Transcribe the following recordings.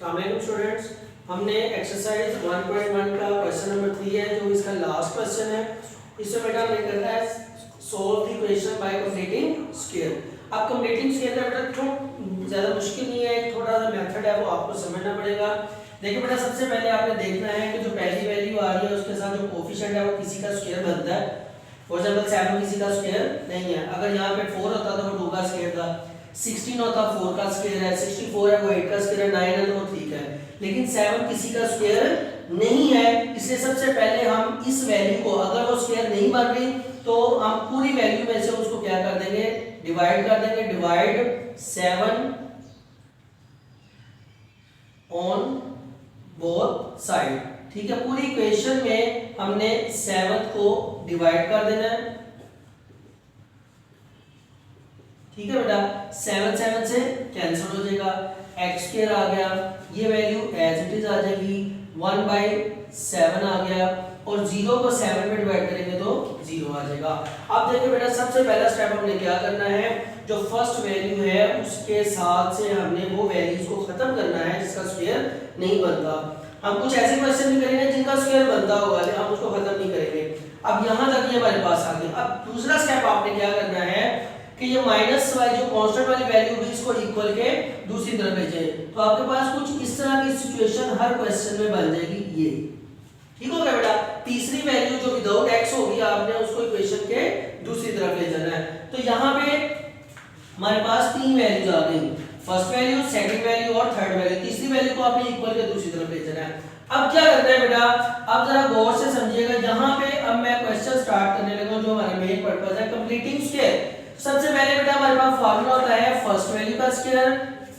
अस्सलाम स्टूडेंट्स, हमने एक्सरसाइज 1.1 का क्वेश्चन नंबर 3 है जो इसका लास्ट क्वेश्चन है। इसमें बेटा हमें करना है solve the equation by completing square. अब कंप्लीटिंग स्क्वायर का बेटा थोड़ा ज़्यादा मुश्किल नहीं है, थोड़ा सा मेथड है वो आपको समझना पड़ेगा। देखिए बेटा सबसे पहले आपने देखना है कि जो पहली वैल्यू आ रही है उसके साथ जो कोफिशिएंट है वो किसी का स्क्वायर बनता है। फॉर एग्जांपल 7 किसी का स्क्वायर नहीं है। अगर यहाँ पे 4 होता तो वो 2 का स्क्वायर था, 16 होता 4 का स्क्वायर है, 64 है वो 8 का स्क्वायर है, 9 है तो वो 3 का है। लेकिन 7 किसी का स्क्वायर नहीं है, इसलिए सबसे पहले हम इस वैल्यू को, अगर वो स्क्वायर नहीं बन रही तो हम पूरी वैल्यू में से उसको क्या कर देंगे, डिवाइड कर देंगे। Divide 7 on both side. ठीक है, पूरी इक्वेशन में हमने 7 को डिवाइड कर देना है। ठीक है बेटा, 7 7 से कैंसिल हो जाएगा, x स्क्वायर आ गया, ये वैल्यू एज इट इज आ जाएगी, 1/7 आ गया और 0 को 7 में डिवाइड करेंगे तो 0 आ जाएगा। अब देखिए बेटा सबसे पहला स्टेप हमने क्या करना है, जो फर्स्ट वैल्यू है उसके साथ से हमने वो वैल्यूज को खत्म करना है जिसका स्क्वायर नहीं बनता। हम कुछ ऐसे क्वेश्चन भी करेंगे जिनका स्क्वायर बनता होगा लेकिन हम उसको खत्म नहीं करेंगे। अब यहां तक ये हमारे पास आ गया। अब दूसरा स्टेप आपने क्या करना है कि ये माइनस वाली जो कांस्टेंट वाली वैल्यू भी इसको इक्वल के दूसरी तरफ भेजें, तो आपके पास कुछ इस तरह की सिचुएशन हर क्वेश्चन में बन जाएगी। ये ठीक हो गया बेटा। तीसरी वैल्यू जो विदाउट x होगी आपने उसको इक्वेशन के दूसरी तरफ ले जाना है। तो यहाँ पे हमारे पास तीन वैल्यूज आ गई, फर्स्ट वैल्यू, सेकंड वैल्यू और थर्ड वैल्यू। तीसरी वैल्यू को आपने इक्वल के दूसरी तरफ ले जाना है। अब क्या करना है बेटा, अब जरा गौर से समझिएगा। यहाँ पे अब मैं क्वेश्चन स्टार्ट करने लगा जो हमारा मेन पर्पस है कंप्लीटिंग स्क्वायर। सबसे पहले बेटा हमारे पास फार्मूला होता है फर्स्ट वैल्यू का square,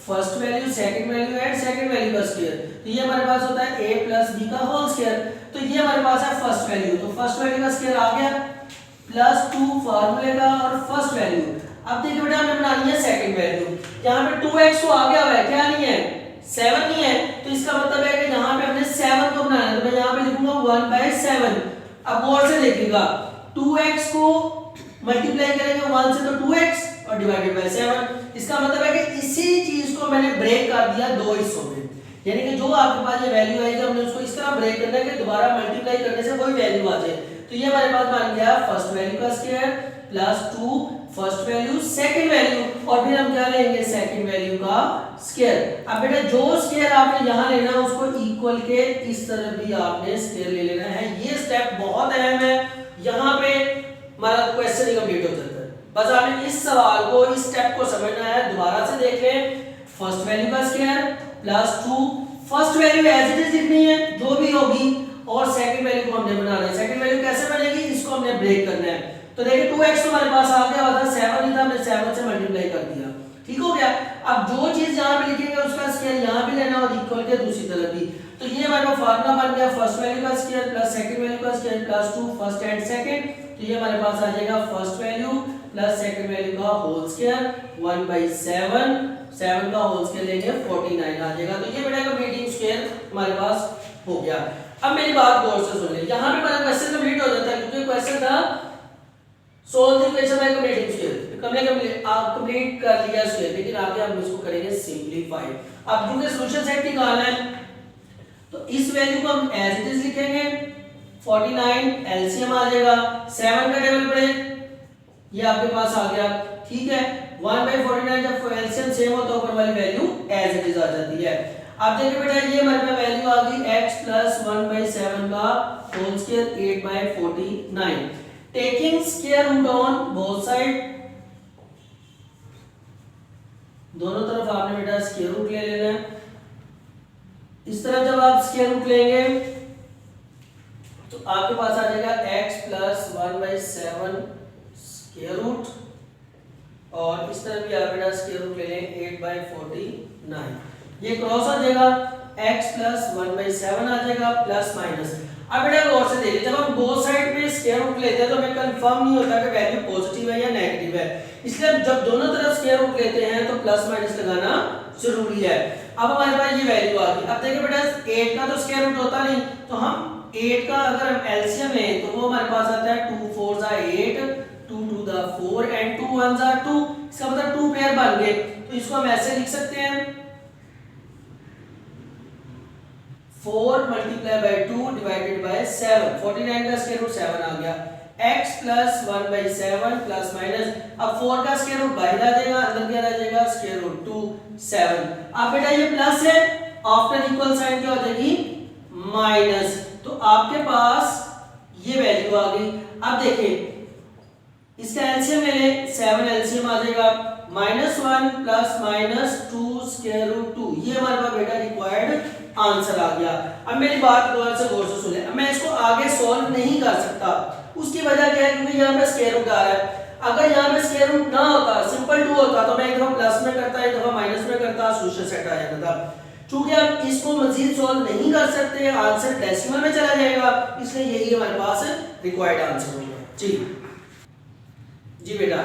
first value, second value and second value का स्क्वायर। तो ये हमारे पास होता है a + b का होल स्क्वायर। तो ये हमारे पास है फर्स्ट वैल्यू, तो फर्स्ट वैल्यू का स्क्वायर आ गया +2 फार्मूले का और फर्स्ट वैल्यू। अब देखिए बेटा हमें बनानी है सेकंड वैल्यू। यहाँ पे 2x तो आ गया हुआ है, क्या नहीं है, 7 नहीं है, तो इसका मतलब है कि यहाँ पे हमने 7 को बनाना है। तो मैं यहाँ पे लिखूंगा 1/7। अब गौर से देखिएगा, 2x को मल्टीप्लाई करेंगे 1 से तो 2x और डिवाइडेड बाय 7। इसका मतलब है कि इसी चीज को मैंने ब्रेक कर दिया दो हिस्सों में, यानी कि जो आपके पास ये वैल्यू आएगी हमने उसको इस तरह ब्रेक करना है कि दोबारा मल्टीप्लाई करने से वही वैल्यू आ जाए। तो ये हमारे पास बन गया फर्स्ट वैल्यू का square +2 first value second value और फिर हम क्या लेंगे, सेकंड वैल्यू का स्क्वायर। अब बेटा जो स्क्वायर आपने यहां लेना है उसको इक्वल के इस तरफ भी आपने स्क्वायर ले लेना है। ये स्टेप बहुत अहम है, यहां पे हमारा क्वेश्चन ही कंप्लीट हो जाता है। बस आपने इस सवाल को, इस स्टेप को समझना है। दोबारा से देख लें, फर्स्ट वैल्यू का square +2, first value as it is लिखनी है जो भी होगी और सेकंड वैल्यू को हमने बनाना है। सेकंड वैल्यू कैसे बनेगी, इसको हमने ब्रेक करना है। तो देखिए 2x तो हमारे पास आ गया हुआ था, 7 ही था, हमने 7 से मल्टीप्लाई कर दिया। ठीक हो गया। अब जो चीज यहां पे लिखेंगे उसका स्क्वायर यहां भी लेना और इक्वल के दूसरी तरफ भी। तो ये हमारे पास फार्मूला बन गया फर्स्ट वैल्यू का स्क्वायर प्लस सेकंड वैल्यू का स्क्वायर +2 फर्स्ट एंड सेकंड। तो ये हमारे पास आ जाएगा first value plus second value का होल स्क्वायर 1/7, 7 का होल स्क्वायर लेंगे 49 आ जाएगा। तो ये बेटा कंप्लीटिंग स्क्वायर हमारे पास हो गया। अब मेरी बात गौर से सुन ले, यहां पे हमारा क्वेश्चन कंप्लीट हो जाता है क्योंकि क्वेश्चन था solve the equation by completing square. Complete कर लिया स्क्वायर, लेकिन आगे हम इसको करेंगे सिंपलीफाई। अब क्योंकि सॉल्यूशन सेट निकालना है तो इस वैल्यू को हम एज इट इज लिखेंगे, 49 एलसीएम आ जाएगा, 7 का टेबल पढ़े, ये आपके पास आ गया। ठीक है, 1/49 जब एलसीएम सेम होता है ऊपर वाली वैल्यू एज इट इज आ जाती है। अब देखिए बेटा ये हमारे पास वैल्यू आ गई x + 1/7 का whole square 8/49। Taking square root on both side, दोनों तरफ आपने बेटा स्क्वायर रूट ले लेना है। इस तरफ जब आप स्क्वायर रूट लेंगे तो आपके पास आ जाएगा x + 1/7 स्क्वायर रूट और इस तरफ भी आप बेटा स्क्वायर रूट ले लें 8/49। ये क्रॉस आ जाएगा, x + 1/7 आ जाएगा प्लस माइनस। अब बेटा गौर से देखिए, जब हम दो साइड पे स्क्वायर रूट लेते हैं तो हमें कंफर्म नहीं होता कि वैल्यू पॉजिटिव है या नेगेटिव है, इसलिए जब दोनों तरफ स्क्वायर रूट लेते हैं तो प्लस माइनस लगाना जरूरी है। अब हमारे पास ये वैल्यू आ गई। अब देखिए बेटा 8 का तो स्क्वायर रूट होता नहीं, तो हम 8 का अगर हम एलसीएम लें तो वो हमारे पास आता है 2 4 = 8, 2 2 = 4 एंड 2 1 = 2। इसका मतलब 2 पेयर बन गए। तो इसको हम ऐसे लिख सकते हैं 4 मल्टीप्लाई बाय 2 डिवाइडेड बाय 7, 49 का स्क्वायर रूट 7 आ गया, x plus 1 by 7 plus minus, अब 4 का स्क्वायर रूट बाहर आ जाएगा, अंदर क्या रह जाएगा स्क्वायर रूट 2 7। अब बेटा ये प्लस है, आफ्टर इक्वल साइन क्या हो जाएगी माइनस, तो आपके पास ये वैल्यू आ गई। अब देखिए इसका एलसीएम ले लें, 7 एलसीएम आ जाएगा, -1 प्लस -2 स्क्वायर रूट 2, ये हमारे पास बेटा रिक्वायर्ड आंसर आ गया। अब मेरी बात गौर से सुने, अब मैं इसको आगे सॉल्व नहीं कर सकता, उसकी वजह क्या है, क्योंकि यहाँ पे स्क्वायर रूट आ रहा है। अगर यहाँ पे स्क्वायर रूट ना होता, सिंपल 2 होता, तो मैं एक दफा प्लस में करता, एक दफा माइनस में करता, सोल्यूशन सेट आ जाता था। चूंकि आप इसको मजीद सॉल्व नहीं कर सकते, आंसर डेसिमल में चला जाएगा, इसलिए यही हमारे पास रिक्वायर्ड आंसर होगा। जी बेटा,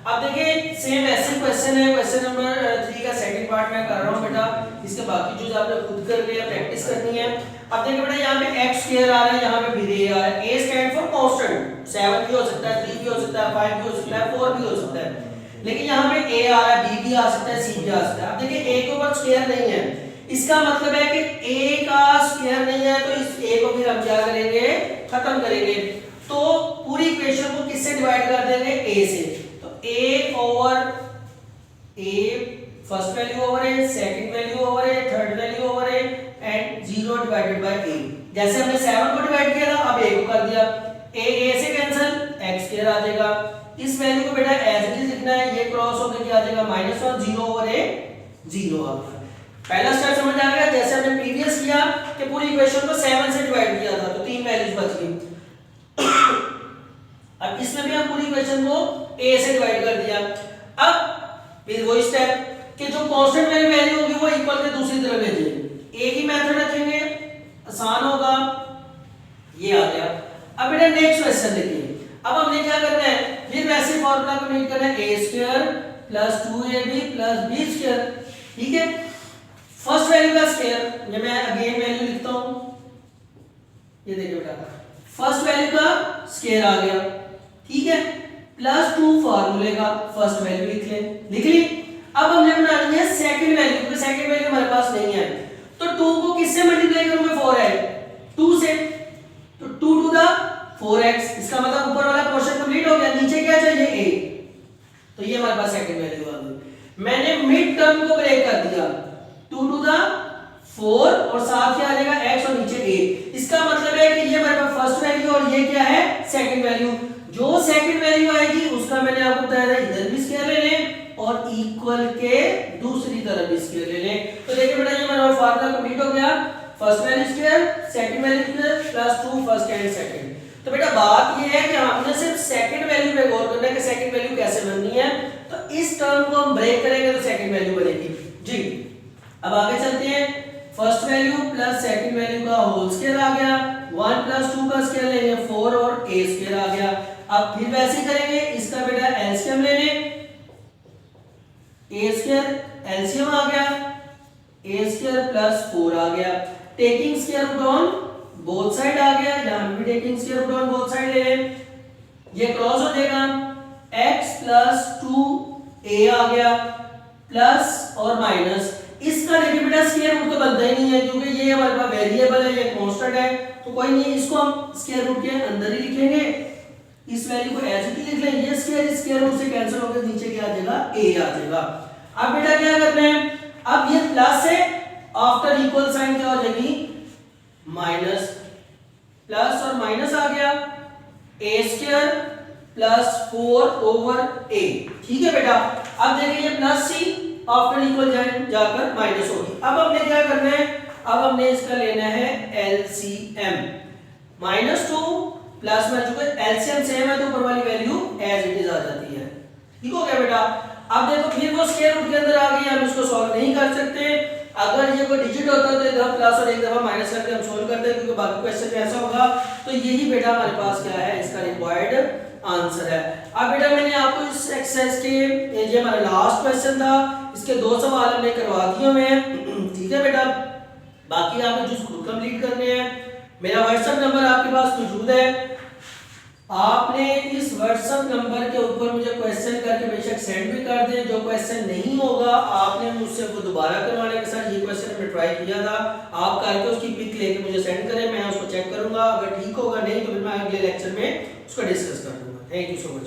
अब देखिए सेम ऐसे क्वेश्चन है, क्वेश्चन नंबर 3 का सेकंड पार्ट में कर रहा हूं बेटा, इसके बाकी चीज आपने खुद करनी है, प्रैक्टिस करनी है। अब देखिए बेटा यहाँ पे x स्क्वायर आ रहा है, यहाँ पे भी a आ रहा है, a स्टैंड फॉर कांस्टेंट, 7 भी हो सकता है, 3 भी हो सकता है, 5 भी हो सकता है, 4 भी हो सकता है, लेकिन यहाँ पे a आ रहा है, b भी आ सकता है, c भी आ सकता है। अब देखिए a के ऊपर स्क्वायर नहीं है, इसका मतलब है कि a का स्क्वायर नहीं है, तो इस a को फिर हम क्या करेंगे, खत्म करेंगे, तो पूरी इक्वेशन को किससे डिवाइड कर देंगे, a से, तो a over a first value over a, second value over a, third value over a and 0 divided by a। जैसे हमने 7 को डिवाइड किया था, अब a को कर दिया, a से कैंसिल, x स्क्वायर आ जाएगा, इस वैल्यू को बेटा एज इट इज लिखना है, ये क्रॉस होकर क्या आ जाएगा -1, 0 ओवर a 0 आ गया। पहला स्टेप समझ आ गया, जैसे हमने प्रीवियस किया कि पूरी इक्वेशन को 7 से डिवाइड किया था, तो 3 वैल्यूज बच गई। अब इसमें भी हम पूरी इक्वेशन को a से डिवाइड कर दिया। अब फिर वही स्टेप कि जो कांस्टेंट वाली वैल्यू होगी वो इक्वल के दूसरी तरफ भेजेंगे, एक ही मेथड रखेंगे, आसान होगा, ये आ गया। अब बेटा नेक्स्ट क्वेश्चन देखिए, अब हमने क्या करना है, फिर वैसे फार्मूला को मीट करना है, a² + 2ab + b², ठीक है। फर्स्ट वैल्यू का स्क्वायर, ये मैं अगेन वैल्यू लिखता हूं, ये देखिए बेटा फर्स्ट वैल्यू का स्क्वायर आ गया, ठीक है, +2 फार्मूले का फर्स्ट वैल्यू लिख ली। अब हमने बनानी है सेकंड वैल्यू, क्योंकि सेकंड वैल्यू हमारे पास नहीं है, तो 2 को किससे मल्टीप्लाई करूंगा, 4 है 2 से, तो 2 टू द 4x, इसका मतलब ऊपर वाला पोर्शन कंप्लीट हो गया, नीचे क्या चाहिए a, तो ये हमारे पास सेकंड वैल्यू आ गई। मैंने मिड टर्म को ब्रेक कर दिया, 2 टू द 4 और साथ क्या आ जाएगा x और नीचे a, इसका मतलब है कि ये हमारे पास फर्स्ट वैल्यू और ये क्या है सेकंड वैल्यू। जो सेकंड वैल्यू आएगी उसका मैंने आपको बताया था इधर भी स्क्वायर ले लें और इक्वल के दूसरी तरफ भी स्क्वायर ले लें। तो देखिए बेटा ये हमारा फार्मूला कंप्लीट हो गया, first value square, second value square +2 first and second. तो बेटा बात ये है कि हमने सिर्फ सेकंड वैल्यू पे गौर करना है कि सेकंड वैल्यू कैसे बननी है, तो इस टर्म को हम ब्रेक करेंगे तो सेकंड वैल्यू बनेगी। जी अब आगे चलते हैं, first value plus second value का होल स्क्वायर आ गया, 1 + 2 का स्क्वायर लेंगे 4 और a स्क्वायर आ गया। अब फिर वैसे करेंगे, इसका बेटा एलसीएम ले लें, a स्क्वायर एलसीएम आ गया, a स्क्वायर + 4 आ गया, taking square root on both side आ गया, यहां भी taking square root on both side ले लें, ये क्रॉस हो जाएगा, x + 2a आ गया प्लस और माइनस, इसका देखिए बेटा स्क्वायर रूट तो बनता ही नहीं है, क्योंकि ये हमारे पास वेरिएबल है, ये कांस्टेंट है, तो कोई नहीं, इसको हम स्क्वायर रूट के अंदर ही लिखेंगे, इस वैल्यू को एज इट इज लिख लें, ये स्क्वायर रूट से कैंसिल होकर नीचे क्या आ जाएगा a आ जाएगा। अब बेटा क्या करना है, अब ये प्लस है, आफ्टर इक्वल साइन क्या हो जाएगी माइनस, प्लस और माइनस आ गया, a² + 4 ओवर a, ठीक है बेटा। अब देखिए ये प्लस c आफ्टर इक्वल जाकर माइनस होगी। अब हमने क्या करना है, अब हमने इसका लेना है एलसीएम, -2 प्लस में चूंकि एलसीएम सेम है तो ऊपर वाली वैल्यू एज इट इज आ जाती है, ठीक हो गया बेटा। अब देखो फिर वो स्क्वायर रूट के अंदर आ गई, हम इसको सॉल्व नहीं कर सकते, अगर ये कोई डिजिट होता तो एक दफा प्लस और एक दफा माइनस करके हम सॉल्व करते, क्योंकि बाकी क्वेश्चन में ऐसा होगा, तो यही बेटा हमारे पास क्या है, इसका रिक्वायर्ड आंसर है। अब बेटा मैंने आपको इस एक्सरसाइज के, ये हमारा लास्ट क्वेश्चन था, इसके 2 सवाल हमने करवा दिए हुए हैं, ठीक है बेटा, बाकी आपको जो खुद कंप्लीट करने हैं। मेरा व्हाट्सएप नंबर आपके पास मौजूद है, आपने इस व्हाट्सएप नंबर के ऊपर मुझे क्वेश्चन करके बेशक सेंड भी कर दें। जो क्वेश्चन नहीं होगा आपने मुझसे वो दोबारा करवाने के साथ, ये क्वेश्चन मैंने ट्राई किया था, आप करके उसकी पिक लेके मुझे सेंड करें, मैं उसको चेक करूंगा, अगर ठीक होगा नहीं तो फिर मैं अगले लेक्चर में उसको डिस्कस कर दूंगा। Thank you so much.